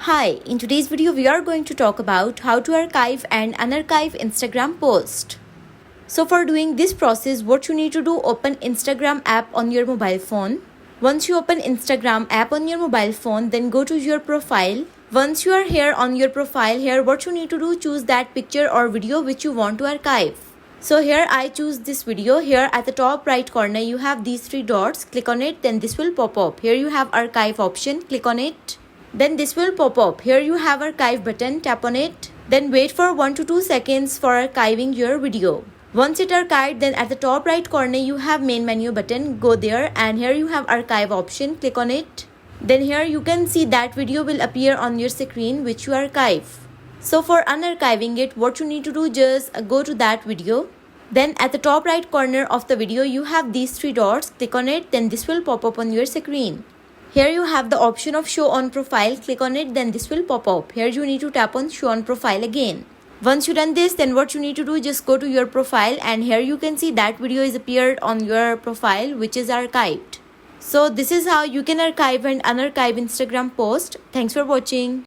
Hi, in today's video we are going to talk about how to archive and unarchive Instagram post. So for doing this process, what you need to do, open Instagram app on your mobile phone. Once you open Instagram app on your mobile phone, then go to your profile. Once you are here on your profile, here what you need to do, choose that picture or video which you want to archive. So here I choose this video. Here at the top right corner you have these three dots, click on it, then this will pop up. Here you have archive option, click on it. Then this will pop up. Here you have archive button, tap on it. Then wait for 1 to 2 seconds for archiving your video. Once it archived, then at the top right corner you have main menu button, go there and here you have archive option, click on it. Then here you can see that video will appear on your screen which you archive. So for unarchiving it, what you need to do, just go to that video. Then at the top right corner of the video you have these three dots, click on it, then this will pop up on your screen. Here you have the option of show on profile, click on it, then this will pop up. Here you need to tap on show on profile again. Once you done this, then what you need to do, just go to your profile and here you can see that video is appeared on your profile which is archived. So this is how you can archive and unarchive Instagram post. Thanks for watching.